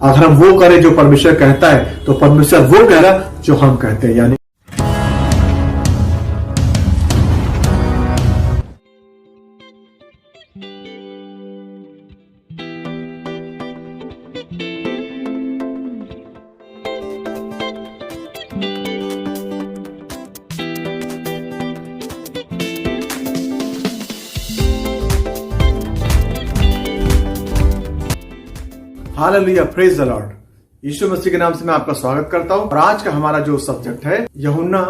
अगर हम वो करें जो परमेश्वर कहता है तो परमेश्वर वो कह रहा जो हम कहते हैं। यानी हालेलुया, प्रेज द लॉर्ड। यीशु मसीह के नाम से मैं आपका स्वागत करता हूं। और आज का हमारा जो सब्जेक्ट है यूहन्ना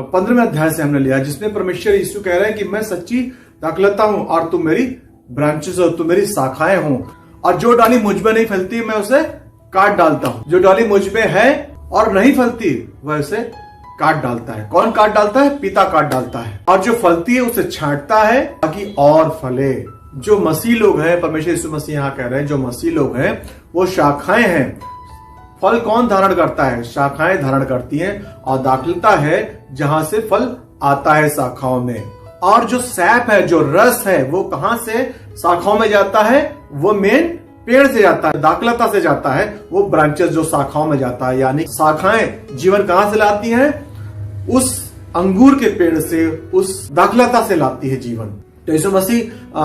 15वें अध्याय से हमने लिया, जिसमें परमेश्वर यीशु कह रहे हैं कि मैं सच्ची दाखलता हूं और तुम मेरी ब्रांचेस हो, तुम मेरी शाखाएं हो, और जो डाली मुझ में नहीं फलती मैं उसे काट डालता हूं। जो डाली मुझ में है और नहीं फलती वह उसे काट डालता है। कौन काट डालता है? पिता काट डालता है। और जो फलती है उसे छांटता है ताकि और फले। जो मसीह लोग हैं, परमेश्वर यीशु मसीह यहाँ कह रहे हैं, जो मसीह लोग हैं वो शाखाएं हैं। फल कौन धारण करता है? शाखाएं धारण करती हैं। और दाखलता है जहां से फल आता है शाखाओं में। और जो सैप है, जो रस है, वो कहां से शाखाओं में जाता है? वो मेन पेड़ से जाता है, दाखलता से जाता है। वो ब्रांचेस जो शाखाओं में जाता है, यानी शाखाएं जीवन कहां से लाती हैं? उस अंगूर के पेड़ से, उस दाखलता से लाती है जीवन। तो यीशु मसीह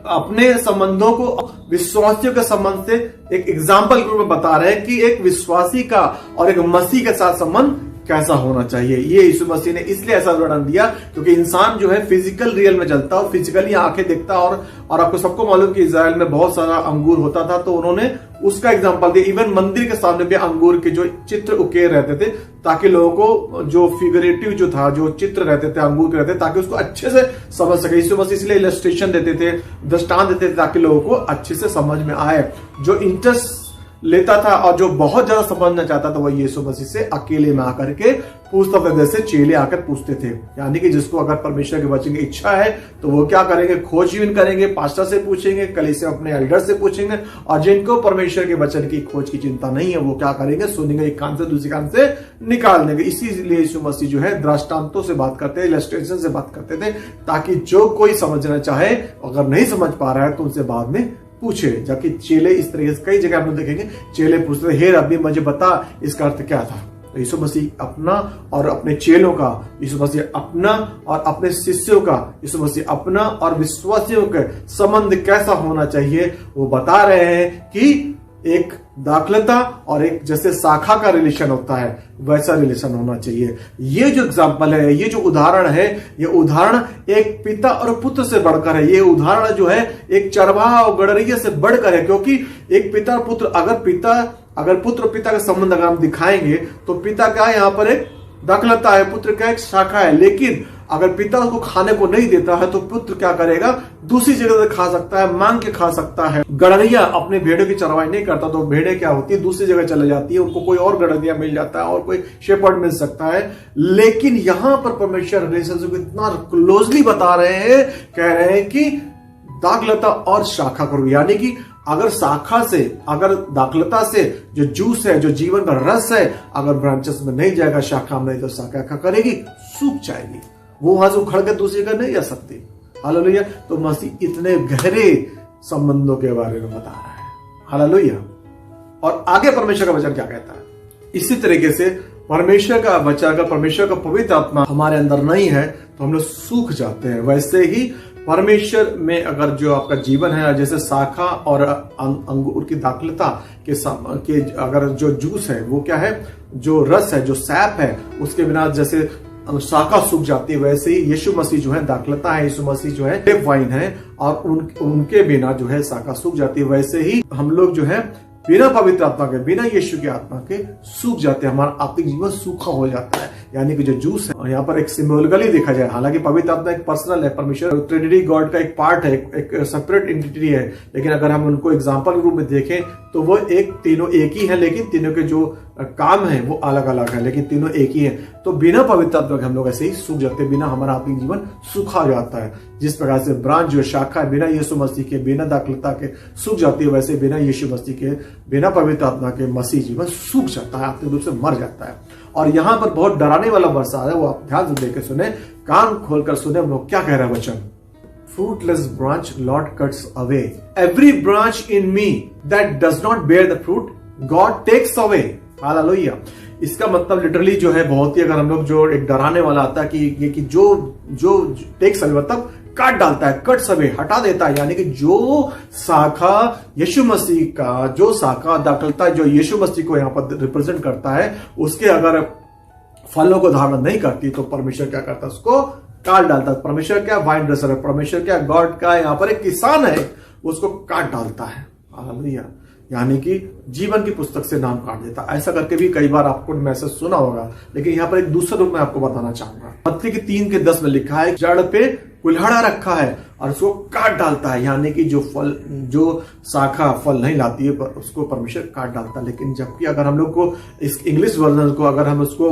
अपने संबंधों को विश्वासियों के संबंध से एक एग्जाम्पल के रूप में बता रहे हैं कि एक विश्वासी का और एक मसीह के साथ संबंध कैसा होना चाहिए। ये यीशु मसीह ने इसलिए ऐसा वर्णन दिया क्योंकि इंसान जो है फिजिकल रियल में चलता और फिजिकली आंखें देखता। और आपको सबको मालूम कि इजराइल में बहुत सारा अंगूर होता था, तो उन्होंने उसका एग्जाम्पल दिया। इवन मंदिर के सामने भी अंगूर के जो चित्र उकेर रहते थे, ताकि लोगों को जो फिगरेटिव जो था, जो चित्र रहते थे अंगूर के रहते, ताकि उसको अच्छे से समझ सके। यीशु मसीह इसलिए इलस्ट्रेशन देते थे, दृष्टांत देते थे, ताकि लोगों को अच्छे से समझ में आए। जो इंटरेस्ट लेता था और जो बहुत ज्यादा समझना चाहता था वह यीशु मसीह से अकेले में आकर के पूछता था, जैसे चेले आकर पूछते थे। यानी कि जिसको अगर परमेश्वर के वचन की इच्छा है तो वो क्या करेंगे? खोजबीन करेंगे, पास्टर से पूछेंगे, कलीसिया अपने एल्डर से पूछेंगे। और जिनको परमेश्वर के वचन की खोज की चिंता नहीं है वो क्या करेंगे? सुनेंगे, एक कान से दूसरे कान से निकाल देंगे। इसीलिए यीशु मसीह जो है दृष्टांतों से बात करते थे, इलस्ट्रेशन से बात करते थे, ताकि जो कोई समझना चाहे, अगर नहीं समझ पा रहा है तो उनसे बाद में पूछे। जबकि चेले इस तरीके से कई जगह आप लोग देखेंगे, चेले पूछते थे, हे रब्बी मुझे बता इसका अर्थ क्या था। तो यीशु मसीह अपना और अपने चेलों का, यीशु मसीह अपना और अपने शिष्यों का, यीशु मसीह अपना और विश्वासियों का संबंध कैसा होना चाहिए वो बता रहे हैं कि एक दाखलता और एक जैसे शाखा का रिलेशन होता है वैसा रिलेशन होना चाहिए। ये जो एग्जाम्पल है, ये जो उदाहरण है, ये उदाहरण एक पिता और पुत्र से बढ़कर है। ये उदाहरण जो है एक चरवाहा और गड़रिया से बढ़कर है, क्योंकि एक पिता और पुत्र, अगर पुत्र और पिता का संबंध अगर हम दिखाएंगे तो पिता का यहाँ पर एक दाखलता है, पुत्र का एक शाखा है। लेकिन अगर पिता उसको खाने को नहीं देता है तो पुत्र क्या करेगा? दूसरी जगह से खा सकता है, मांग के खा सकता है। गड़रिया अपने भेड़ों की चरवाई नहीं करता तो भेड़े क्या होती है? दूसरी जगह चले जाती है, उनको कोई और गड़रिया मिल जाता है और कोई शेपर्ड मिल सकता है। लेकिन यहां पर परमेश्वर रिलेशनशिप को इतना क्लोजली बता रहे हैं, कह रहे हैं कि दाखलता और शाखा करो। यानी कि अगर शाखा से, अगर दाखलता से जो जूस है, जो जीवन का रस है, अगर ब्रांचेस में नहीं जाएगा, शाखा में नहीं, तो शाखा क्या करेगी? सूख जाएगी। वो वहां से उखड़ के दूसरी जगह नहीं जा सकती। हालेलुया। तो मसीह इतने गहरे संबंधों के बारे में बता रहा है। हालेलुया। और आगे परमेश्वर का वचन क्या कहता है? इसी तरीके से परमेश्वर का वचन, अगर परमेश्वर का पवित्र आत्मा हमारे अंदर नहीं है तो हम लोग सूख जाते हैं। वैसे ही परमेश्वर में अगर जो आपका जीवन है, जैसे शाखा और अंगूर की दाखलता के अगर जो जूस है, वो क्या है? जो रस है, जो सैप है, उसके बिना जैसे शाखा सूख जाती है, वैसे ही यीशु मसीह जो है दाखलता है, यीशु मसीह जो है ग्रेप वाइन है, और उनके बिना जो है शाखा सूख जाती है। वैसे ही हम लोग जो है बिना पवित्र आत्मा के, बिना यीशु की आत्मा के सूख जाते हैं। हमारा आत्मिक जीवन सूखा हो जाता है। यानी कि जो जूस है, यहाँ पर एक सिंबॉलिकली देखा जाए, हालांकि पवित्र आत्मा एक पर्सनल है, परमेश्वर ट्रिनिटी गॉड का एक पार्ट है, एक सेपरेट एंटिटी है। लेकिन अगर हम उनको एग्जाम्पल के रूप में देखें तो वो तीनों एक ही है, लेकिन तीनों के जो काम है वो अलग अलग है, लेकिन तीनों एक ही है। तो बिना पवित्र आत्मा के हम लोग ऐसे ही सूख जाते हैं, बिना हमारा आत्मिक जीवन सूखा जाता है। जिस प्रकार से ब्रांच जो शाखा बिना यीशु मसीह के, बिना दाखलता के सूख जाती है, वैसे बिना यीशु मसीह के, बिना पवित्र आत्मा के मसीह जीवन सूख जाता है, आत्मिक रूप से मर जाता है। और यहाँ पर बहुत डराने वाला वर्षा है, वो आप ध्यान से देख के सुने, कान खोलकर सुने, वो क्या कह रहा है वचन। fruitless branch Lord cuts away. Every branch in me that does not bear the fruit, God takes away. Hallelujah. इसका मतलब लिटरली जो है बहुत ही, अगर हम लोग जो एक डराने वाला आता है कि जो टेक्स अवे मतलब काट डालता है, कट्स अवे, हटा देता है, यानी कि जो शाखा यीशु मसीह का, जो शाखा दाखिलता है जो यीशु मसीह को यहाँ पर रिप्रेजेंट करता है, उसके अगर फलों को धारण नहीं करती तो परमेश्वर क्या करता है, उसको काट डालता है। परमेश्वर क्या वाइन ड्रेसर है, परमेश्वर क्या गॉड का यहाँ पर एक किसान है, उसको काट डालता है। हालेलुया। यानी कि जीवन की पुस्तक से नाम काट देता। ऐसा करके भी कई बार आपको मैसेज सुना होगा, लेकिन यहाँ पर एक दूसरा रूप में आपको बताना चाहूंगा। मत्ती की 3:10 में लिखा है, जड़ पे कुल्हाड़ा रखा है और उसको काट डालता है, यानी कि जो शाखा फल नहीं लाती है उसको परमेश्वर काट डालता है। लेकिन जबकि अगर हम लोग को इस इंग्लिश वर्जन को अगर हम उसको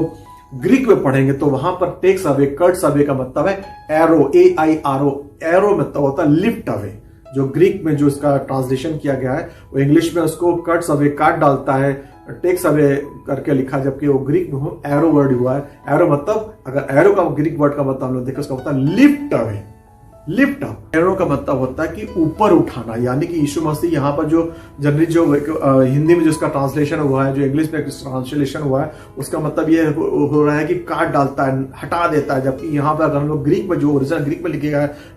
ग्रीक में पढ़ेंगे तो वहां पर टेक्स अवे, कट्स अवे का मतलब है एरो, AIRO। एरो मतलब होता है लिफ्ट अवे। जो ग्रीक में जो इसका ट्रांसलेशन किया गया है वो इंग्लिश में उसको कट्स अवे, काट डालता है, टेक्स अवे करके लिखा, जबकि वो ग्रीक में हो एरो वर्ड हुआ है। एरो मतलब, अगर एरो का ग्रीक वर्ड का मतलब हम लोग देखें, उसका मतलब lift away, lift up. Arrow का मतलब होता है कि ऊपर उठाना, यानी कि यीशु मसीह यहाँ पर जो जनरली जो हिंदी में जो इसका ट्रांसलेशन हुआ है, जो इंग्लिश में ट्रांसलेशन हुआ है, उसका मतलब ये हो रहा है कि काट डालता है, हटा देता है। जबकि यहाँ पर अगर हम लोग ग्रीक में जो ओरिजिनल ग्रीक में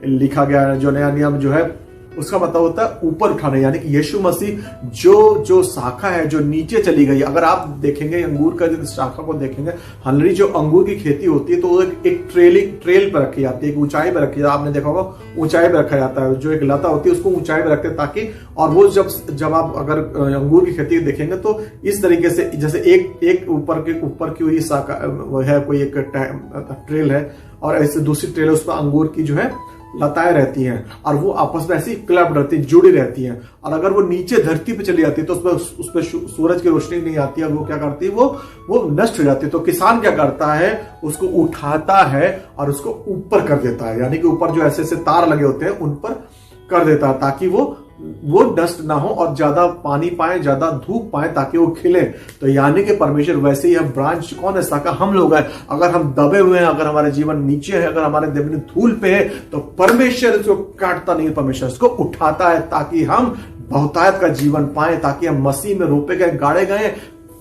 लिखा गया है, जो नया नियम जो है, उसका मतलब होता है ऊपर उठाना, यानी कि यीशु मसीह जो शाखा है जो नीचे चली गई। अगर आप देखेंगे अंगूर का जो शाखा को देखेंगे, हनरी जो अंगूर की खेती होती है तो वो एक ट्रेल पर रखी जाती है, एक ऊंचाई पर रखी जाती है। आपने देखा होगा ऊंचाई पर रखा जाता है, जो एक लता होती है उसको ऊंचाई पर रखते हैं ताकि, और वो जब आप अगर अंगूर की खेती देखेंगे तो इस तरीके से, जैसे एक ऊपर की हुई शाखा है, कोई एक ट्रेल है और ऐसे दूसरी ट्रेल है, उस पर अंगूर की जो है लताएं रहती हैं और वो आपस में ऐसी क्लब रहती है, जुड़ी रहती हैं। और अगर वो नीचे धरती पे चली जाती है तो उस पर सूरज की रोशनी नहीं आती है, वो क्या करती है, वो नष्ट हो जाती है। तो किसान क्या करता है, उसको उठाता है और उसको ऊपर कर देता है, यानी कि ऊपर जो ऐसे ऐसे तार लगे होते हैं उन पर कर देता है ताकि वो डस्ट ना हो और ज्यादा पानी पाए, ज्यादा धूप पाए, ताकि वो खिले। तो यानी कि परमेश्वर वैसे ही, हम ब्रांच कौन है, शाखा हम लोग हैं। अगर हम दबे हुए हैं, अगर हमारे जीवन नीचे है, अगर हमारे जीवन धूल पे है, तो परमेश्वर इसको काटता नहीं, परमेश्वर इसको उठाता है ताकि हम बहुतायत का जीवन पाए, ताकि हम मसीह में रोपे गए, गाड़े गए,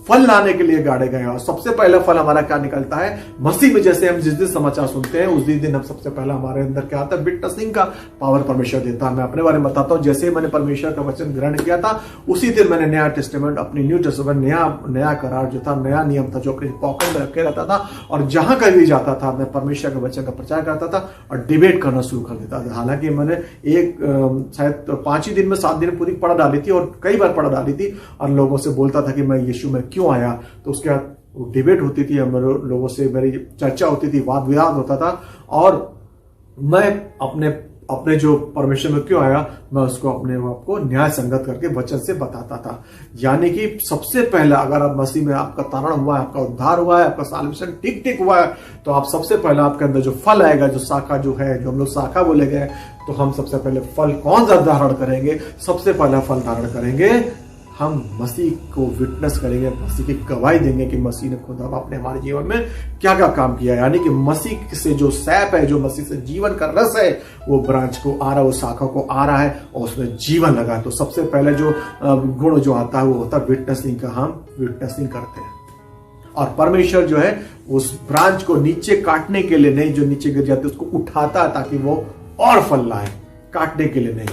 फल लाने के लिए गाड़े गए। और सबसे पहला फल हमारा क्या निकलता है, मसीह में। जैसे हम जिस दिन समाचार सुनते हैं उसी दिन हम सबसे पहला हमारे अंदर क्या आता है, विटनेसिंग का पावर परमेश्वर देता है। मैं अपने बारे में बताता हूं, जैसे ही मैंने परमेश्वर का वचन ग्रहण किया था उसी दिन मैंने नया टेस्टामेंट, अपनी न्यू टेस्टामेंट, नया करार जो था, नया नियम था जो अपने पॉकेट में रखे रहता था, और जहां कहीं जाता था मैं परमेश्वर के वचन का प्रचार करता था और डिबेट करना शुरू कर देता था। हालांकि मैंने शायद 5 ही दिन में 7 दिन पूरी पढ़ा डाली थी और कई बार पढ़ा डाली थी, और लोगों से बोलता था कि मैं यीशु में क्यों आया। तो उसके बाद डिबेट होती थी, हम लोगों से मेरी चर्चा होती थी, वाद विवाद होता था, और मैं अपने जो परमेश्वर में क्यों आया, मैं उसको अपने आपको न्याय संगत करके वचन से बताता था। यानी कि सबसे पहला, अगर आप मसीह में आपका तारण हुआ है, आपका उद्धार हुआ है, आपका साल्वेशन ठीक हुआ है, तो आप सबसे पहला आपके अंदर जो फल आएगा, जो शाखा जो है, जो हम लोग शाखा बोले गए, तो हम सबसे पहले फल कौन सा धारण करेंगे, सबसे पहला फल धारण करेंगे, हम मसीह को विटनेस करेंगे, मसीह की गवाही देंगे कि मसीह ने खुदा अपने हमारे जीवन में क्या क्या काम किया। यानी कि मसीह से जो सैप है, जो मसीह से जीवन का रस है, वो ब्रांच को आ रहा है, वो शाखा को आ रहा है और उसमें जीवन लगा है। तो सबसे पहले जो गुण जो आता है वो होता है विटनेसिंग का। हम विटनेसिंग करते हैं और परमेश्वर जो है उस ब्रांच को नीचे काटने के लिए नहीं, जो नीचे गिर जाते उसको उठाता है ताकि वो और फल लाए, काटने के लिए नहीं।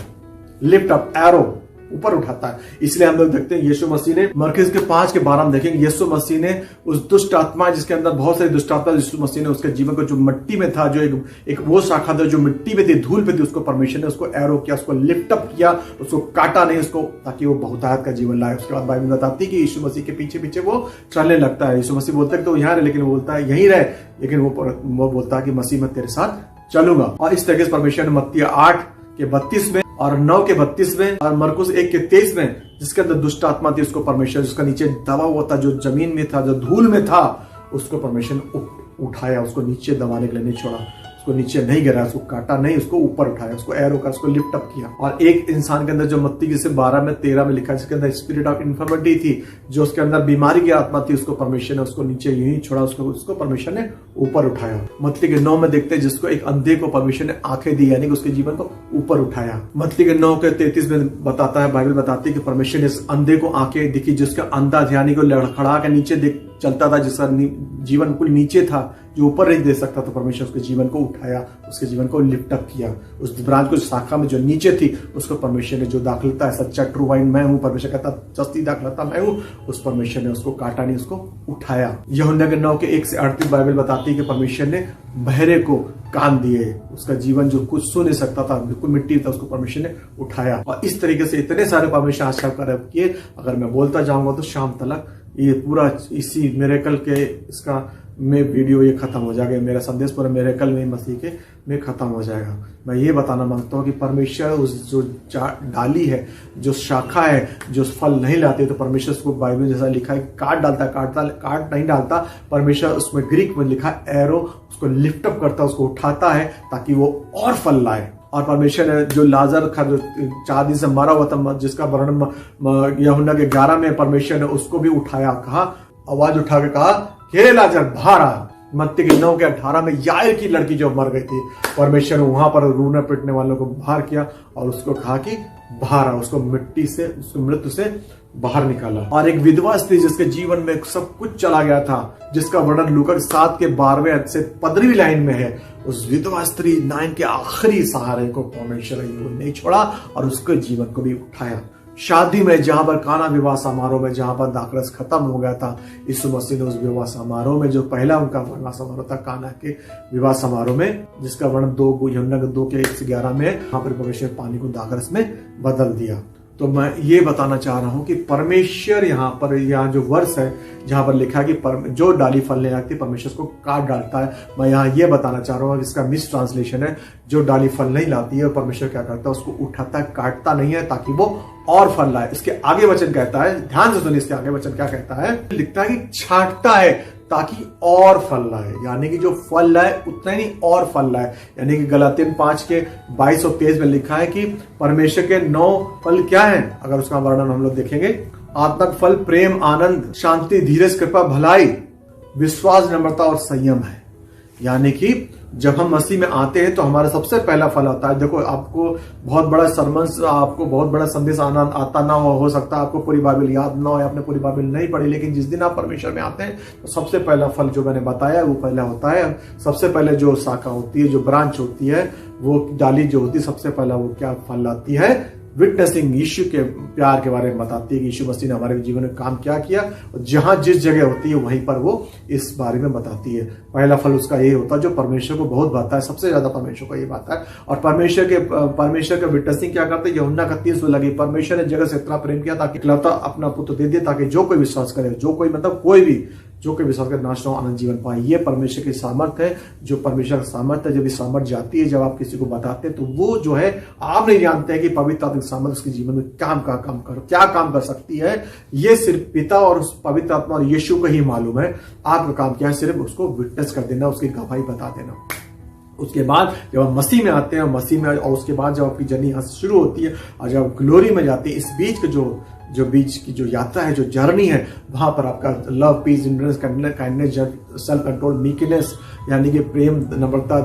लिफ्ट अप, एरो, ऊपर उठाता है। इसलिए हम लोग देखते हैं यीशु मसीह ने मरकुस के 5:12 में देखेंगे, यीशु मसीह ने उस दुष्ट आत्मा, जिसके अंदर बहुत सारी दुष्ट आत्मा, यीशु मसीह ने उसके जीवन को, जो मिट्टी में था, जो एक वो शाखा था जो मिट्टी में थी, धूल पे थी, उसको परमेश्वर ने उसको एरो किया, उसको लिफ्ट अप किया, उसको काटा नहीं, उसको, ताकि वो बहुतायत का जीवन लाए। उसके बाद बाइबल बताती है कि यीशु मसीह के पीछे पीछे वो चलने लगता है। यीशु मसीह बोलता है तो यहाँ रहे, लेकिन वो बोलता है यहीं रहे, लेकिन वो बोलता है कि मसीह मैं तेरे साथ चलूंगा। और इस तरीके से परमेश्वर ने मत्ती 8:32 में और 9:32 में और मरकुस 1:23 में, जिसके अंदर दुष्ट आत्मा थी, उसको परमेश्वर, जिसका नीचे दबा हुआ था, जो जमीन में था, जो धूल में था, उसको परमेश्वर ने उठाया, उसको नीचे दबाने के लिए नहीं छोड़ा। उसको नीचे नहीं गिरा, उसको काटा नहीं, उसको ऊपर उठाया, उसको एरो कर, उसको लिफ्ट अप किया। और एक इंसान के अंदर जो मत्ती जैसे 12 में 13 में लिखा है, जिसके अंदर स्पिरिट ऑफ इन्फर्मिटी थी, जो उसके अंदर बीमारी की आत्मा थी, उसको परमेश्वर ने उसको नीचे यूं ही छोड़ा, उसको परमेश्वर ने ऊपर उठाया। मत्ती के 9 में देखते हैं जिसको एक अंधे को परमेश्वर ने आंखें दी, यानी कि उसके जीवन को ऊपर उठाया। मत्ती के 9 के 33 में बताता है, बाइबल बताती है कि परमेश्वर ने इस अंधे को आंखें दिखी, जिसका अंधा ध्यानी को लड़खड़ा के नीचे चलता था, जिसका जीवन कुल नीचे था, जो ऊपर नहीं दे सकता, तो परमेश्वर उसके जीवन को उठाया, उसके जीवन को लिफ्ट अप किया। उस ब्रांच को शाखा में जो नीचे थी, उसको परमेश्वर ने, जो दाखलता है सच्चा ट्रू वाइन मैं हूं, परमेश्वर कहता सस्ती दाखलता मैं हूं, उस परमेश्वर ने उसको काटा नहीं, उसको उठाया। यूहन्ना के 9 के 1 से 38 बाइबल बताती है कि परमेश्वर ने बहरे को कान दिए, उसका जीवन जो कुछ सुन नहीं सकता था, बिल्कुल मिट्टी था, उसको परमेश्वर ने उठाया। और इस तरीके से इतने सारे परमेश्वर आश्चर्य कार्य किए, अगर मैं बोलता जाऊंगा तो शाम तक ये पूरा इसी मिरेकल के इसका में वीडियो ये खत्म हो जाएगा, मेरा संदेश पूरा मिरेकल में मसीह के में खत्म हो जाएगा। मैं ये बताना मांगता हूँ कि परमेश्वर उस जो डाली है, जो शाखा है, जो फल नहीं लाती, तो परमेश्वर उसको बाइबल जैसा लिखा है काट डालता, काट नहीं डालता। परमेश्वर उसमें ग्रीक में लिखा एरो, उसको लिफ्ट अप करता, उसको उठाता है ताकि वो और फल लाए। और परमेश्वर ने जो लाजर था, जो 4 दिन से मरा हुआ था, जिसका वर्णन यूहन्ना के 11 में परमेश्वर ने उसको भी उठाया, कहा, आवाज उठा के कहा, हे लाजर बाहर आ। मत्ती के 9 के 18 में यायर की लड़की जो मर गई थी, परमेश्वर ने वहां पर रोने पिटने वालों को बाहर किया और उसको कहा कि बाहर आ, उसको मिट्टी से, उसको मृत्यु से बाहर निकाला। और एक विधवा स्त्री जिसके जीवन में सब कुछ चला गया था, जिसका वर्णन लूका 7 के 12वें से 15वीं लाइन में है, उस विधवा स्त्री 9 के आखिरी सहारे को परमेश्वर ने नहीं छोड़ा और उसके जीवन को भी उठाया। शादी में जहां पर काना विवाह समारोह में जहां पर दाखरस खत्म हो गया था, यीशु मसीह ने उस विवाह समारोह में, जो पहला उनका विवाह समारोह था काना के विवाह समारोह में, जिसका वर्णन यूहन्ना के 2 के 1 से 11 में, वहां पर परमेश्वर पानी को दाखरस में बदल दिया। तो मैं ये बताना चाह रहा हूं कि परमेश्वर यहाँ जो वर्ष है जहां पर लिखा है कि जो डाली फल नहीं लगती परमेश्वर उसको काट डालता है, मैं यहाँ ये बताना चाह रहा हूँ, इसका मिस ट्रांसलेशन है, जो डाली फल नहीं लाती है परमेश्वर क्या करता है, उसको उठाता है, काटता नहीं है ताकि वो और फल लाए। इसके आगे वचन कहता है, ध्यान से सुनिए, इसके आगे वचन क्या कहता है, लिखता है कि छांटता है ताकि और फल लाए, यानी कि जो फल लाए उतना ही नहीं और फल लाए। यानी कि गलातियन 5 के 22 और 23 में लिखा है कि परमेश्वर के 9 फल क्या हैं, अगर उसका वर्णन हम लोग देखेंगे, आत्मिक फल प्रेम, आनंद, शांति, धीरज, कृपा, भलाई, विश्वास, नम्रता और संयम है। यानी कि जब हम मसीह में आते हैं तो हमारा सबसे पहला फल आता है। देखो, आपको बहुत बड़ा सरमन, आपको बहुत बड़ा संदेश आता ना हो सकता है, आपको पूरी बाइबल याद ना हो, आपने पूरी बाइबल नहीं पढ़ी, लेकिन जिस दिन आप परमेश्वर में आते हैं तो सबसे पहला फल जो मैंने बताया वो पहला होता है। सबसे पहले जो शाखा होती है, जो ब्रांच होती है, वो डाली जो होती है, सबसे पहला वो क्या फल लाती है, विटनेसिंग, यीशु के प्यार के बारे में बताती है कि यीशु मसीह ने हमारे जीवन में काम क्या किया, और जहां जिस जगह होती है वहीं पर वो इस बारे में बताती है। पहला फल उसका यही होता है जो परमेश्वर को बहुत भाता है, सबसे ज्यादा परमेश्वर को ये भाता है। और परमेश्वर का विटनेसिंग क्या करते हैं, यूहन्ना का 30 में लगी, परमेश्वर ने जगत से इतना प्रेम किया ताकि इकलौता अपना पुत्र दे दिया, ताकि जो कोई विश्वास करे, जो कोई मतलब कोई भी जो कोई विश्वास कर नाश न हो, आनंद जीवन पाए। ये परमेश्वर की सामर्थ है, जो परमेश्वर का सामर्थ है। जब ये सामर्थ जाती है, जब आप किसी को बताते हैं, तो वो जो है आप नहीं जानते हैं कि पवित्र आत्मा की सामर्थ उसके जीवन में क्या काम कर सकती है। ये सिर्फ पिता और उस पवित्र आत्मा और यीशु को ही मालूम है। आपका काम क्या है, सिर्फ उसको विटनेस कर देना, उसकी गवाही बता देना। उसके बाद जब आप मसीह में आते हैं, मसीह में, और उसके बाद जब आपकी जर्नी यहाँ से शुरू होती है और जब आप ग्लोरी में जाते हैं, इस बीच के जो बीच की जो यात्रा है, जो जर्नी है, वहां पर आपका love, peace, endurance, kindness, self control, meekness, यानी कि प्रेम, नम्रता,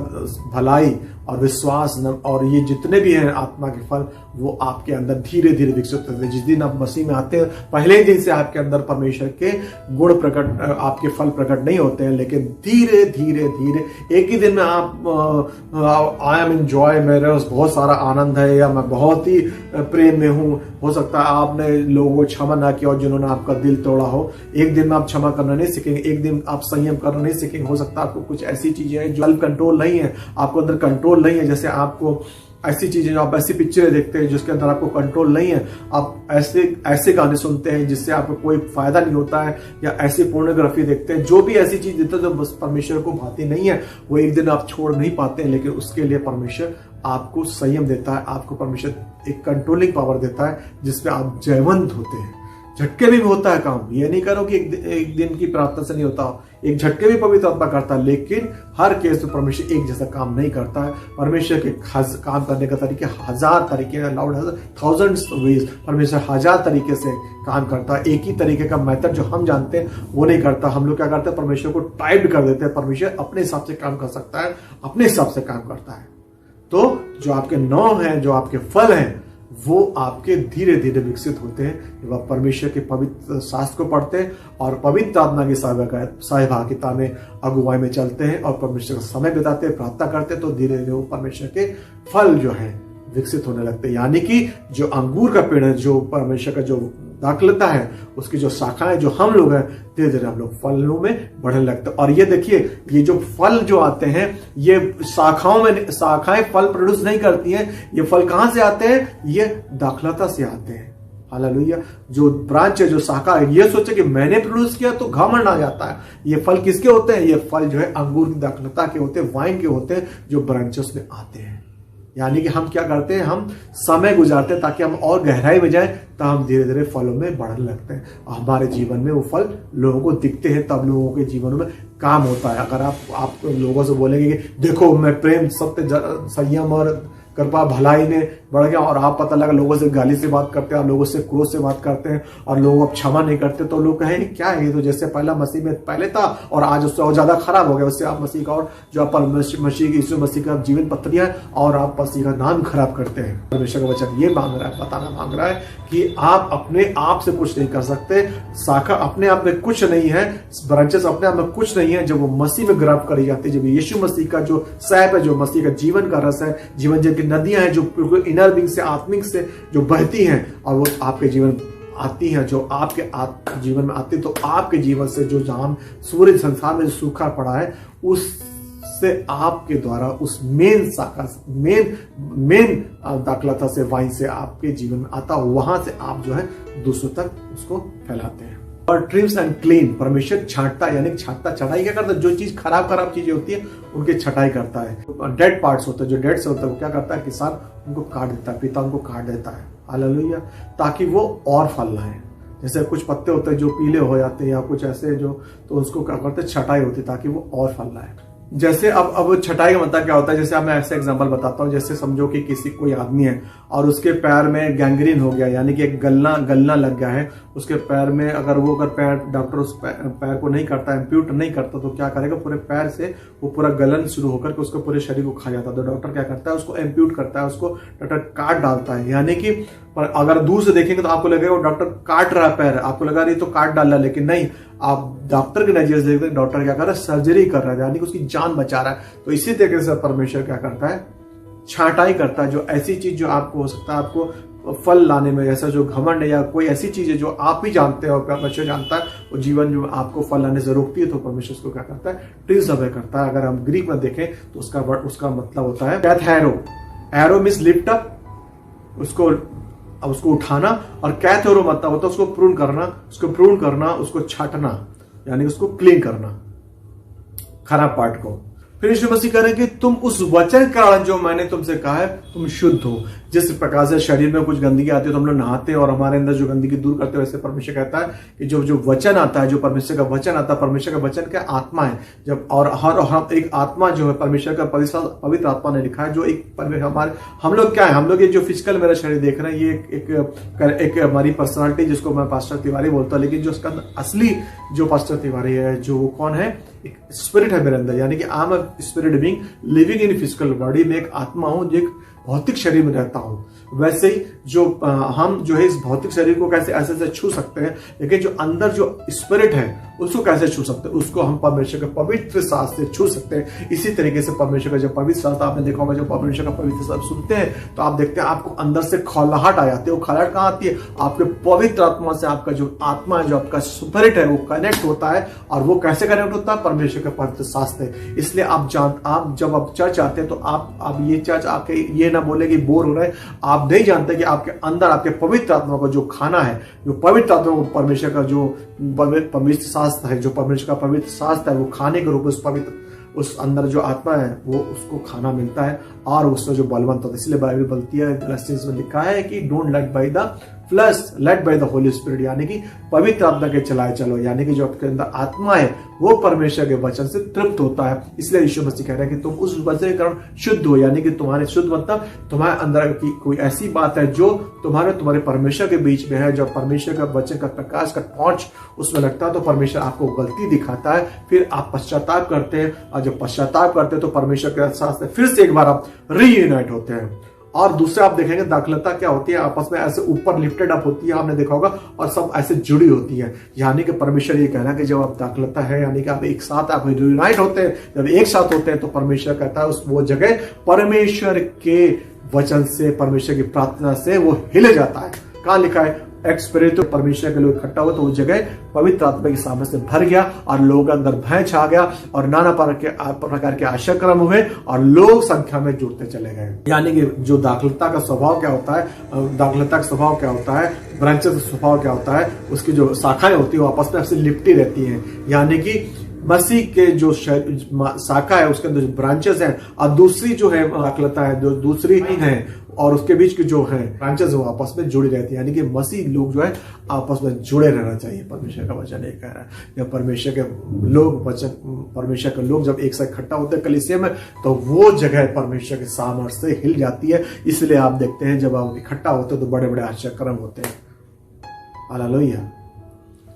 भलाई और विश्वास, और ये जितने भी हैं आत्मा के फल, वो आपके अंदर धीरे धीरे विकसित होते हैं। जिस दिन आप मसीह में आते हैं, पहले ही दिन से आपके अंदर परमेश्वर के गुण प्रकट, आपके फल प्रकट नहीं होते हैं, लेकिन धीरे धीरे धीरे एक ही दिन में आप आई एम इन जॉय, मेरे बहुत सारा आनंद है, या मैं बहुत ही प्रेम में हूँ। हो सकता है आपने लोगों को क्षमा ना किया और जिन्होंने आपका दिल तोड़ा हो, एक दिन में आप क्षमा करना नहीं सीखेंगे, एक दिन आप संयम करना नहीं सीखेंगे। हो सकता है आपको कुछ ऐसी चीजें हैं जो सेल्फ कंट्रोल नहीं है, आपको अंदर कंट्रोल नहीं है, जैसे आपको ऐसी चीजें, आप ऐसी पिक्चरें देखते हैं जिसके अंदर आपको कंट्रोल नहीं है, आप ऐसे गाने सुनते हैं जिससे आपको कोई फायदा नहीं होता है, या ऐसी पोर्नोग्राफी देखते हैं, जो भी ऐसी चीज देते हैं जो बस परमेश्वर को भाती नहीं है, वो एक दिन आप छोड़ नहीं पाते हैं। लेकिन उसके लिए परमेश्वर आपको संयम देता है, आपको परमेश्वर एक कंट्रोलिंग पावर देता है जिसपे आप जयवंत होते हैं। झटके में भी होता है काम। ये नहीं करो कि एक दिन की प्रार्थना से नहीं होता, एक झटके भी पवित्र आत्मा करता है, लेकिन हर केस में परमेश्वर एक जैसा काम नहीं करता है। परमेश्वर के काम करने का तरीके हजार तरीके, अलाउड थाउजेंड्स वेज, परमेश्वर हजार तरीके से काम करता है। एक ही तरीके का मेथड जो हम जानते हैं वो नहीं करता। हम लोग क्या करते हैं, परमेश्वर को टाइप कर देते हैं। परमेश्वर अपने हिसाब से काम कर सकता है, अपने हिसाब से काम करता है। तो जो आपके नौ हैं, जो आपके फल हैं, वो आपके धीरे धीरे विकसित होते हैं जब आप परमेश्वर के पवित्र शास्त्र को पढ़ते हैं और पवित्र आत्मा की सहभागिता में अगुवाई में चलते हैं और परमेश्वर का समय बिताते हैं, प्रार्थना करते हैं, तो धीरे धीरे वो परमेश्वर के फल जो है विकसित होने लगते हैं। यानी कि जो अंगूर का पेड़ है, जो परमेश्वर का जो दाखलता है, उसकी जो शाखाएं जो हम लोग हैं, धीरे धीरे हम लोग फलों में बढ़ने लगते हैं। और ये देखिए, ये जो फल जो आते हैं, ये शाखाएं फल प्रोड्यूस नहीं करती हैं। ये फल कहां से आते हैं? ये दाखलता से आते हैं। हालेलुया। जो ब्रांच है, जो शाखा है, ये सोचे कि मैंने प्रोड्यूस किया तो घमंड आ जाता है। ये फल किसके होते हैं? ये फल जो है अंगूर की दाखलता के होते हैं, वाइन के होते हैं, जो ब्रांचेस में आते हैं। यानी कि हम क्या करते हैं, हम समय गुजारते हैं ताकि हम और गहराई में जाएं, तो हम धीरे धीरे फलों में बढ़ने लगते हैं। हमारे जीवन में वो फल लोगों को दिखते हैं, तब लोगों के जीवन में काम होता है। अगर आप लोगों से बोलेंगे कि देखो मैं प्रेम, सत्य, संयम और कृपा भलाई में बढ़ गया, और आप पता लगा लोगों से गाली से बात करते हैं, आप लोगों से क्रोध से बात करते हैं और लोगों को क्षमा नहीं करते, तो लोग कहेंगे क्या है, तो जैसे पहला मसीह में पहले था और आज उससे और ज्यादा खराब हो गया। उससे आप मसीह का और जो आप मसीह यीशु मसीह का जीवन पत्रियां और आप मसीह का नाम खराब करते हैं। परमेश्वर का वचन ये मांग रहा है, बताना मांग रहा है कि आप अपने आप से कुछ नहीं कर सकते। शाखा अपने आप में कुछ नहीं है, ब्रांचेस अपने आप में कुछ नहीं है। जब वो मसीह में ग्रैब करी जाती है, जब यीशु मसीह का जो सैप है, जो मसीह का जीवन का रस है, जीवन जल की नदियां हैं जो इनर बीइंग से, आत्मिक से जो बहती हैं, और वो आपके जीवन आती हैं, जो आपके जीवन में आती है, तो आपके जीवन से जो जहां सूर्य संसार में जो सूखा पड़ा है, उससे आपके द्वारा उस मेन शाखा, मेन दाखलता से, वाइन से आपके जीवन में आता, वहां से आप जो है दूसरों तक उसको फैलाते हैं। और ट्रिम्स एंड क्लीन, परमेश्वर छांटता, यानी छांटता, छटाई क्या करता है? जो चीज खराब चीजें होती है उनकी छटाई करता है। डेड पार्ट्स होते हैं, जो डेड से होता है, वो क्या करता है? किसान उनको काट देता है, पिता उनको काट देता है। हालेलुया। ताकि वो और फल लाएं। जैसे कुछ पत्ते होते हैं जो पीले हो जाते हैं, या कुछ ऐसे जो, तो उसको क्या करते हैं? छटाई होती है ताकि वो और फल लाए। जैसे अब छटाई का मतलब क्या होता है? जैसे अब मैं ऐसे एग्जांपल बताता हूँ। जैसे समझो कि कोई आदमी है और उसके पैर में गैंग्रीन हो गया, यानी कि एक गलना लग गया है उसके पैर में। अगर डॉक्टर उस पैर को नहीं करता, इम्प्यूट नहीं करता, तो क्या करेगा? पूरे पैर से वो पूरा गलन शुरू होकर के उसको पूरे शरीर को खा जाता है। तो डॉक्टर क्या करता है? उसको इम्प्यूट करता है, उसको डॉक्टर काट डालता है। यानी कि पर अगर दूर से देखेंगे तो आपको लगेगा वो डॉक्टर काट रहा है पैर, आपको लगा नहीं तो काट डाल रहा है, लेकिन नहीं, आप डॉक्टर के नजरिए से देखते हैं डॉक्टर क्या कर रहा है? सर्जरी कर रहा है, यानी कि उसकी जान बचा रहा है। तो इसी तरीके से परमेश्वर क्या करता है? छांटाई करता है। जो ऐसी चीज जो आपको हो सकता है आपको फल लाने में, जैसा जो घमंड है या कोई ऐसी चीज है जो आप ही जानते हैं और परमेश्वर जानता है, वो जीवन जो आपको फल लाने से रोकती है, तो परमेश्वर उसको क्या करता है? डिसअवे करता है। अगर हम ग्रीक में देखें तो उसका मतलब होता है कैथेरो। एरो मीन्स लिफ्ट अप, उसको उठाना, और कैथेरो मतलब होता है उसको प्रून करना, उसको छाटना, यानी उसको क्लीन करना, खराब पार्ट को। फिर यीशु मसीह कह रहे हैं कि तुम उस वचन के कारण जो मैंने तुमसे कहा है, तुम शुद्ध हो। जिस प्रकार से शरीर में कुछ गंदगी आती है तो हम लोग नहाते हैं और हमारे अंदर जो गंदगी दूर करते हैं, वैसे परमेश्वर कहता है कि जो वचन आता है, जो परमेश्वर का वचन आता है, परमेश्वर का वचन क्या आत्मा है। जब और हर एक आत्मा जो है परमेश्वर का पवित्र आत्मा ने लिखा है, जो एक हम लोग क्या है? हम लोग ये जो फिजिकल मेरा शरीर देख रहे हैं, ये एक हमारी पर्सनालिटी, जिसको मैं पास्टर तिवारी बोलता हूँ, लेकिन जो उसका असली जो पास्टर तिवारी है, जो वो कौन है? एक स्पिरिट है मेरे अंदर, यानी कि I am a spirit being living in physical body. में एक आत्मा हूं जो एक भौतिक शरीर में रहता हूं। वैसे ही जो हम जो है इस भौतिक शरीर को कैसे ऐसे छू सकते हैं, लेकिन जो अंदर जो स्पिरिट है उसको कैसे छू सकते हैं? उसको हम परमेश्वर के पवित्र शास्त्र से छू सकते हैं। इसी तरीके से परमेश्वर का जो पवित्र शास्त्र, आपने देखा होगा, जो परमेश्वर का पवित्र शास्त्र सुनते हैं तो आप देखते हैं आपको अंदर से खौलाहट आ जाती है। वो खौलाहट कहाँ आती है? आपके पवित्र आत्मा से। आपका जो आत्मा है, जो आपका स्पिरिट है, वो कनेक्ट होता है। और वो कैसे कनेक्ट होता है? परमेश्वर का पवित्र शास्त्र है। इसलिए आप जब आप चर्च आते हैं तो आप ये चर्च आके ये ना बोले कि बोर हो रहे हैं। आप नहीं जानते कि आपके अंदर आपके पवित्र आत्मा को जो खाना है, जो पवित्र आत्मा को परमेश्वर का जो पवित्र शास्त्र है, जो परमेश्वर का पवित्र शास्त्र है, वो खाने के रूप में उस अंदर जो आत्मा है वो उसको खाना मिलता है और उससे जो बलवंत होता है। इसलिए बाइबल बोलती है, गलातियों में लिखा है कि don't like by the plus led by the Holi spirit, यानी कि पवित्र आत्मा के चलाए चलो, यानी कि जो आपके अंदर आत्मा है वो परमेश्वर के वचन से तृप्त होता है। इसलिए यीशु मसीह कह रहे हैं कि तुम उस वचन के कारण शुद्ध हो, यानी कि तुम्हारे शुद्ध मतलब तुम्हारे अंदर की कोई ऐसी बात है जो तुम्हारे परमेश्वर के बीच में है। जब परमेश्वर का वचन का प्रकाश का टॉर्च उसमें लगता है तो परमेश्वर आपको गलती दिखाता है, फिर आप पश्चाताप करते हैं, और जब पश्चाताप करते हैं तो परमेश्वर के साथ फिर से एक बार आप रीयूनाइट होते हैं। और दूसरा आप देखेंगे दाखलता क्या होती है, आपस में ऐसे ऊपर लिफ्टेड अप होती है, आपने देखा होगा, और सब ऐसे जुड़ी होती है। यानी कि परमेश्वर ये कहना कि जब आप दाखलता है यानी कि आप एक साथ आप यूनाइट होते हैं, जब एक साथ होते हैं तो परमेश्वर कहता है उस वो जगह परमेश्वर के वचन से, परमेश्वर की प्रार्थना से वो हिले जाता है। कहां लिखा है, एक्सपीरियंस, तो परमेश्वर के लोग इकट्ठा हुए तो उस जगह पवित्र आत्मा की सामर्थ्य से भर गया और लोग अंदर भय छा गया और नाना प्रकार के आश्चर्य हुए और लोग संख्या में जुड़ते चले गए। यानी कि जो दाखलता का स्वभाव क्या होता है, दाखलता का स्वभाव क्या होता है, ब्रांचेस का स्वभाव क्या होता है, उसकी जो शाखाएं होती है वो आपस में ऐसे लिपटी रहती हैं। यानी कि मसीह के जो शाखा है उसके अंदर जो ब्रांचेस हैं और दूसरी जो है दाखलता है जो दूसरी है, और उसके बीच की जो है ब्रांचेस वो आपस में जुड़ी रहती है। यानी कि मसीह लोग जो है आपस में जुड़े रहना चाहिए। परमेश्वर का वचन ये कह रहा है, जब परमेश्वर के लोग जब एक साथ इकट्ठा होते हैं कलीसिया में तो वो जगह परमेश्वर के सामर्थ्य से हिल जाती है। इसलिए आप देखते हैं जब आप इकट्ठा होते हैं तो बड़े बड़े आश्चर्य होते हैं। हालेलुया।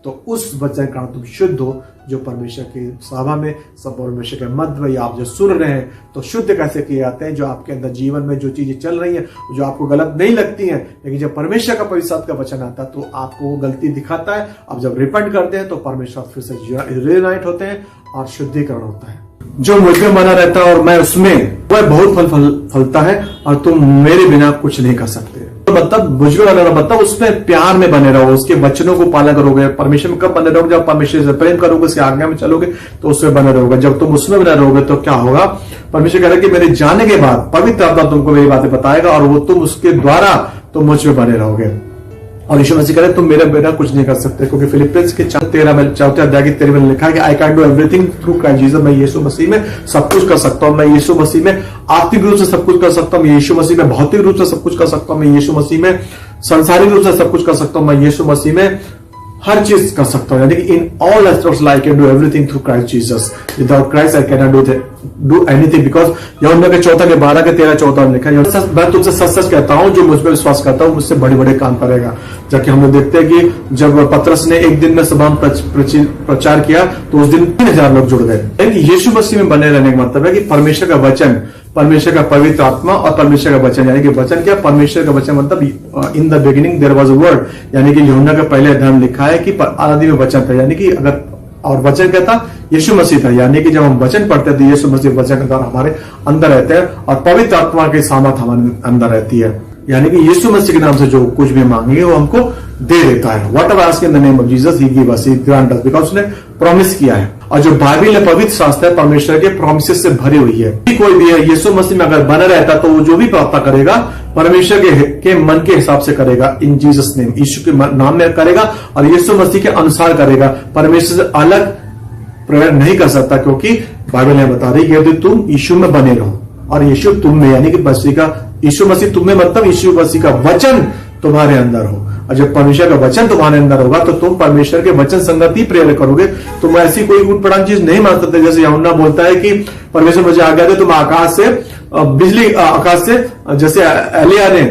तो उस वचन का तुम शुद्ध हो जो परमेश्वर की सभा में, सब परमेश्वर के मध्य में आप जो सुन रहे हैं, तो शुद्ध कैसे किए जाते हैं, जो आपके अंदर जीवन में जो चीजें चल रही हैं जो आपको गलत नहीं लगती हैं, लेकिन जब परमेश्वर का पवित्र आत्मा का वचन आता है तो आपको वो गलती दिखाता है। अब जब रिपेंट करते हैं तो परमेश्वर फिर से रियूनाइट होते हैं और शुद्धिकरण होता है। जो मुझमें बना रहता है और मैं उसमें, वह बहुत फलता है और तुम मेरे बिना कुछ नहीं कर सकते। मतलब मुझमें बना रहो, मतलब उसमें प्यार में बने रहो, उसके वचनों को पालन करोगे। परमेश्वर में कब बने रहोगे, जब परमेश्वर से प्रेम करोगे, उसकी आज्ञा में चलोगे तो उसमें बने रहोगे। जब तुम उसमें बने रहोगे तो क्या होगा, परमेश्वर कह रहा है कि मेरे जाने के बाद पवित्र आत्मा तुमको मेरी बातें बताएगा और वो तुम उसके द्वारा तुम मुझ में बने रहोगे। और यीशु मसीह कह रहे तुम मेरे बिना कुछ नहीं कर सकते, क्योंकि फिलिपियंस के 4:13 अध्याय की 13 में लिखा है कि I can do everything through Christ Jesus. मैं यीशु मसीह में सब कुछ कर सकता हूं। मैं यीशु मसीह में आत्मिक रूप से सब कुछ कर सकता हूं। मैं यीशु मसीह में भौतिक रूप से सब कुछ कर सकता हूं। मैं यीशु मसीह में सांसारिक रूप से सब कुछ कर सकता हूं। मैं यीशु मसीह में हर चीज कर सकता हूं। यानी कि in all aspects I can do everything through Christ Jesus. Without Christ I can not do anything, because यूहन्ना के 4:12-13-14 में लिखा है, मैं तुमसे सच सच कहता हूं जो मुझ पर विश्वास करता हूं मुझसे बड़े बड़े काम करेगा। जबकि हम लोग देखते हैं कि जब पतरस ने एक दिन में सभा में प्रचार किया तो उस दिन 3000 लोग जुड़ गए। यीशु मसीह में बने रहने का मतलब है कि परमेश्वर का वचन, परमेश्वर का पवित्र आत्मा और परमेश्वर का वचन, यानी कि वचन क्या, परमेश्वर का वचन मतलब in the beginning there was a word, यानी कि यूहन्ना के पहले अध्याय में लिखा है कि आदि में वचन था, यानी कि अगर, और वचन क्या था, यीशु मसीह था। यानी कि जब हम वचन पढ़ते हैं तो यीशु मसीह वचन के द्वारा हमारे अंदर रहते हैं और पवित्र आत्मा के सामर्थ हमारे अंदर रहती है। यानी कि यीशु मसीह के नाम से जो कुछ भी मांगेंगे वो हमको दे देता है। What ever ask in the name of Jesus he give us, he grant us, because उसने प्रॉमिस किया है। और जो बाइबल है पवित्र शास्त्र है परमेश्वर के प्रॉमिसेस से भरी हुई है। कोई भी है यीशु मसीह में अगर बना रहता तो वो जो भी प्रार्थना करेगा परमेश्वर के मन के हिसाब से करेगा, इन जीसस नेम, यीशु के नाम में करेगा और यीशु मसीह के अनुसार करेगा। परमेश्वर से अलग प्रेयर नहीं कर सकता, क्योंकि बाइबल में बता रही है कि तुम यीशु में बने रहो और यीशु तुम में, यानी कि मसीह का, यीशु मसीह तुम में मतलब यीशु मसीह का वचन तुम्हारे अंदर हो। और जब परमेश्वर का वचन तुम्हारे अंदर होगा तो तुम परमेश्वर के वचन संगति प्रेयर करोगे। तुम ऐसी कोई उठपटांग चीज नहीं मान सकते। जैसे यूहन्ना बोलता है कि परमेश्वर मुझे आज्ञा दे, तुम आकाश से बिजली, आकाश से जैसे एलिया ने,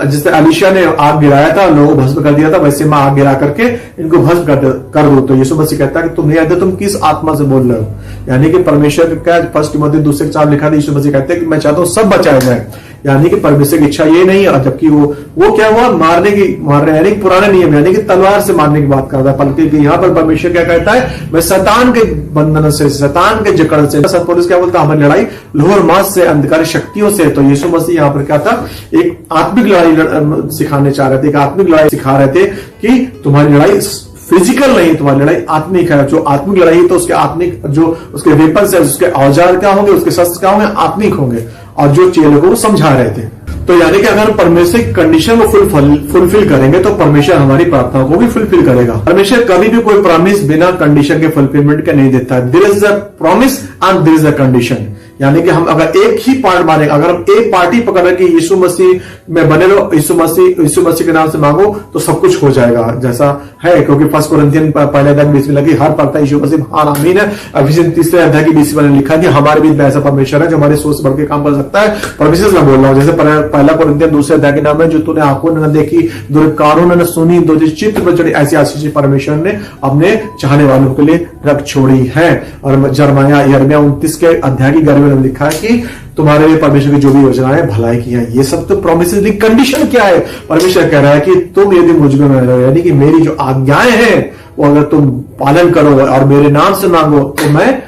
जैसे अलीशा ने आग गिराया था, लोगों को भस्म कर दिया था, वैसे मैं आग गिरा करके इनको भस्म कर दो। तो यीशु मसीह कहता है कि तुम नहीं आते, तुम किस आत्मा से बोल रहे हो। यानी कि परमेश्वर का 1 तिमोथी 2:4 लिखा था, यीशु मसीह कहते हैं कि मैं चाहता हूं सब बचाए जाए। यानी कि परमेश्वर की इच्छा ये नहीं है, जबकि वो क्या हुआ, मार रहे, यानी पुराने नियम, यानी कि तलवार से मारने की बात कर रहा है। बल्कि यहाँ पर परमेश्वर क्या कहता है, मैं शैतान के बंधन से, शैतान के जकड़ से, सतपुरुष क्या बोलता है, हमारी लड़ाई लोह और मांस से, अंधकारी शक्तियों से। तो यीशु मसीह यहाँ पर क्या था, एक आत्मिक लड़ाई सिखाने चाह रहे थे, एक आत्मिक लड़ाई सिखा रहे थे कि तुम्हारी लड़ाई फिजिकल नहीं, तुम्हारी लड़ाई आत्मिक है। जो आत्मिक लड़ाई है तो उसके आत्मिक, जो उसके वेपन्स है, उसके औजार क्या होंगे, उसके शस्त्र क्या होंगे, आत्मिक होंगे। और जो चेलों को वो समझा रहे थे। तो यानी कि अगर परमेश्वर की कंडीशन को फुलफिल करेंगे तो परमेश्वर हमारी प्रार्थनाओं को भी फुलफिल करेगा। परमेश्वर कभी भी कोई प्रॉमिस बिना कंडीशन के फुलफिलमेंट के नहीं देता है। There is a promise and there is a condition. यानी कि हम अगर एक ही पार्ट मारेंगे, अगर हम एक पार्टी पकड़ रहे कि यीशु मसीह में बने रहो, यीशु मसीह के नाम से मांगो तो सब कुछ हो जाएगा जैसा है, क्योंकि 1 कोरिन्थियन पहले अध्याय की 20 में लगी हर पढ़ता यीशु मसीह महान आमीन है। अभिषेक 3 अध्याय की 20 में लिखा कि हमारे बीच में ऐसा परमेश्वर है जो हमारे सोच से बढ़ के काम कर सकता है। परमेश्वर से मैं बोल रहा हूँ, जैसे पहला कोरिन्थियन 2 अध्याय के नाम है, जो तूने आंखों ने न देखी, जो कानों ने न सुनी, जो चित्त पर चढ़ी, ऐसी आशीष परमेश्वर ने अपने चाहने वालों के लिए रख छोड़ी है। और यिर्मयाह 29 के अध्याय की 11 में लिखा है कि तुम्हारे लिए परमेश्वर की जो भी योजनाएं भलाई की है। ये सब तो प्रोमिस। कंडीशन क्या है? परमेश्वर कह रहा है कि तुम यदि मुझ में रहो, यानी कि मेरी जो आज्ञाएं हैं वो अगर तुम पालन करो और मेरे नाम से मांगो तो मैं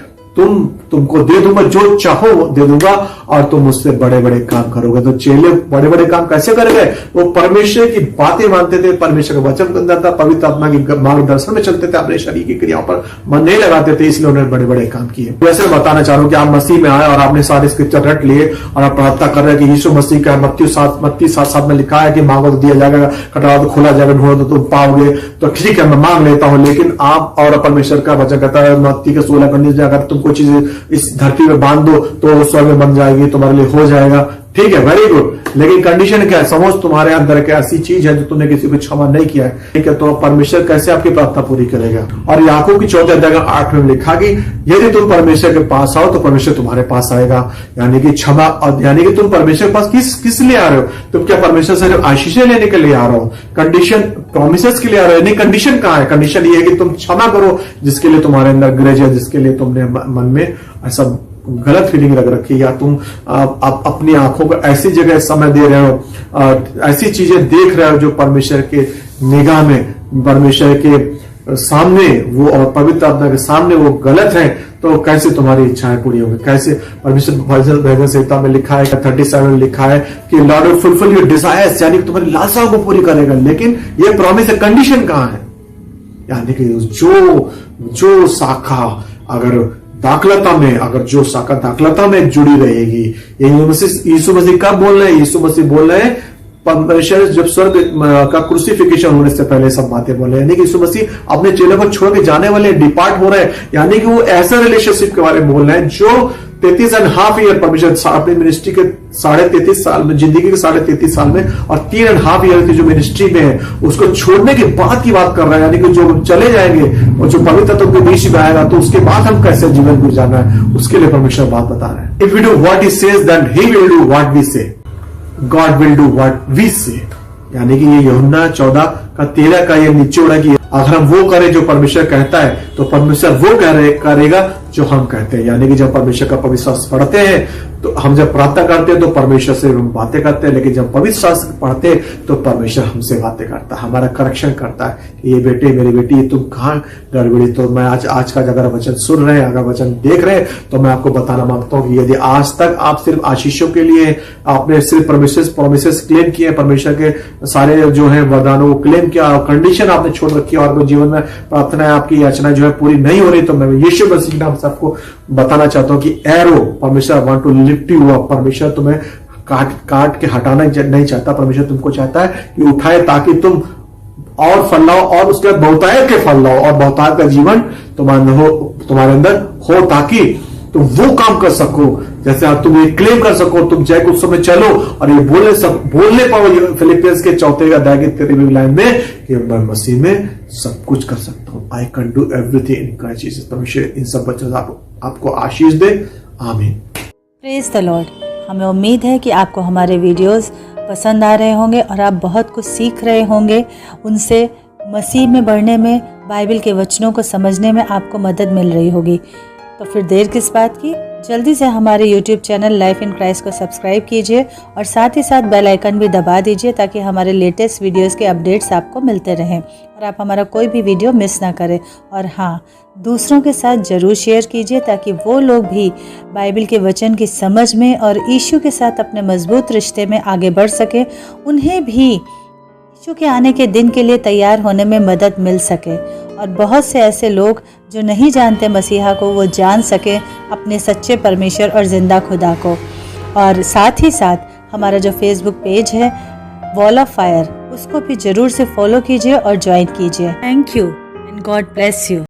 तुमको दे दूंगा, जो चाहो वो दे दूंगा और तुम मुझसे बड़े बड़े काम करोगे। तो चेले बड़े बड़े काम कैसे करेंगे? वो परमेश्वर की बातें मानते थे, परमेश्वर का वचन अंदर था, पवित्र आत्मा की मार्गदर्शन में चलते थे, अपने शरीर की क्रियाओं पर मन नहीं लगाते थे, इसलिए उन्होंने बड़े बड़े काम किए। वैसे बताना चाह रहा हूं कि आप मसीह में आए और आपने सारे स्क्रिप्चर रट लिए और आप प्रार्थना कर रहे हैं कि यीशु मसीह का मत्ती 7:7 में लिखा है कि मांगो तो दिया जाएगा, खटखटाओ तो खोला जाएगा, ढूंढो तो तुम पाओगे। तो ठीक है, मैं मांग लेता हूं, लेकिन आप और परमेश्वर का वचन कहता है मत्ती के 16 अगर तुम कोई चीज इस धरती में बांध दो तो स्वर्ग में बन जाएगी, तुम्हारे लिए हो जाएगा। ठीक है, वेरी गुड। लेकिन कंडीशन क्या है? समझ तुम्हारे अंदर एक ऐसी चीज है जो तुमने किसी को क्षमा नहीं किया है, ठीक है, तो परमेश्वर कैसे आपकी प्रार्थना पूरी करेगा? और याकूब की 4 अध्याय 8 में लिखा कि यदि तुम परमेश्वर के पास आओ तो परमेश्वर तुम्हारे पास आएगा, यानी कि क्षमा। और यानी कि तुम परमेश्वर के पास किस लिए आ रहे हो? तुम क्या परमेश्वर से आशीषें लेने के लिए आ रहे हो? कंडीशन प्रोमिसेस के लिए आ रहे हो? नहीं, कंडीशन कहाँ है? कंडीशन ये है कि तुम क्षमा करो जिसके लिए तुम्हारे अंदर ग्रज है, जिसके लिए तुमने मन में ऐसा गलत फीलिंग रख रखी, या तुम अपनी आंखों को ऐसी जगह समय दे रहे हो, ऐसी चीजें देख रहे हो जो परमेश्वर के निगाह में, परमेश्वर के सामने वो और पवित्र आत्मा के सामने वो गलत है, तो कैसे तुम्हारी इच्छाएं पूरी होंगी? कैसे? परमेश्वर भजन संहिता में लिखा है, 37 में लिखा है कि Lord will fulfil your desires, यानी कि तुम्हारी लालसाओं को पूरी करेगा। लेकिन ये प्रॉमिस है, कंडीशन कहां है? यानी कि जो शाखा अगर दाखलता में, अगर जो शाखा दाखलता में जुड़ी रहेगी, यीशु मसीह कब बोल रहे हैं? यीशु मसीह बोल रहे हैं परमेश्वर जब स्वर्ग का क्रूसिफिकेशन होने से पहले सब बातें बोले, यानी कि यीशु मसीह अपने चेलों को छोड़ के जाने वाले, डिपार्ट हो रहे हैं, यानी कि वो ऐसा रिलेशनशिप के बारे में बोल रहे हैं जो 33.5 ईयर परमेश्वर अपनी मिनिस्ट्री के 33.5 साल में, जिंदगी के 33.5 साल में और 3.5 ईयर की जो मिनिस्ट्री में है उसको छोड़ने के बाद की बात कर रहे हैं, यानी कि जो चले जाएंगे और जो पवित्र तत्व के बीच में आएगा तो उसके बाद हम कैसे जीवन गुजारना है, उसके लिए परमेश्वर बात बता रहे हैं। If we do what he says then he will do what we say, God will do what we say. यानी कि ये यूहन्ना 14:13 का ये निचोड़ है कि अगर हम वो करें जो परमेश्वर कहता है तो परमेश्वर वो करेगा जो हम कहते हैं। यानी कि जब परमेश्वर का पवित्र शास्त्र पढ़ते हैं तो हम जब प्रार्थना करते हैं तो परमेश्वर से हम बातें करते हैं, लेकिन जब पवित्र शास्त्र पढ़ते हैं तो परमेश्वर हमसे बातें करता है, हमारा करेक्शन करता है कि ये बेटे, मेरी बेटी, तुम कहाँ गड़बड़ी। तो मैं आज का अगर वचन सुन रहे हैं, अगर वचन देख रहे हैं, तो मैं आपको बताना मांगता हूँ कि यदि आज तक आप सिर्फ आशीषों के लिए आपने सिर्फ प्रोमिसेस क्लेम किए, परमेश्वर के सारे जो है वरदानों को क्लेम किया, कंडीशन आपने छोड़ रखी और जीवन में प्रार्थना आपकी याचना जो है पूरी नहीं हो रही, तो मैं यीशु मसीह के नाम से आपको बताना चाहता हूं कि एरो, परमेश्वर want to lift you up. परमेश्वर तुम्हें काट के हटाना नहीं चाहता, परमेश्वर तुमको चाहता है कि उठाए ताकि तुम और फल लाओ और उसके बाद बहुतायत के फल लाओ और बहुतायत का जीवन तुम्हारे अंदर हो, ताकि तुम वो काम कर सको जैसे आप तुम ये क्लेम कर सको, तुम जय कुछ समय चलो और ये बोलने पाओ फिलिपियंस के 4 अध्याय की 13वीं लाइन में कि मैं मसीह में सब कुछ कर सकता हूं, I can do everything in Christ Jesus. परमेश्वर इन सब बच्चों आपको आशीष दे, आमीन। Praise the Lord. हमें उम्मीद है कि आपको हमारे वीडियोस पसंद आ रहे होंगे और आप बहुत कुछ सीख रहे होंगे, उनसे मसीह में बढ़ने में, बाइबल के वचनों को समझने में आपको मदद मिल रही होगी। तो फिर देर किस बात की, जल्दी से हमारे YouTube channel life in Christ को सब्सक्राइब कीजिए और साथ ही साथ बेल आइकन भी दबा दीजिए ताकि हमारे लेटेस्ट वीडियोस के अपडेट्स आपको मिलते रहें और आप हमारा कोई भी वीडियो मिस ना करें। और हाँ, दूसरों के साथ ज़रूर शेयर कीजिए ताकि वो लोग भी बाइबल के वचन की समझ में और यीशु के साथ अपने मजबूत रिश्ते में आगे बढ़ सके, उन्हें भी यीशु के आने के दिन के लिए तैयार होने में मदद मिल सके और बहुत से ऐसे लोग जो नहीं जानते मसीहा को, वो जान सके अपने सच्चे परमेश्वर और ज़िंदा खुदा को। और साथ ही साथ हमारा जो फेसबुक पेज है वॉल ऑफ फायर, उसको भी ज़रूर से फॉलो कीजिए और ज्वाइन कीजिए। Thank you and God bless you.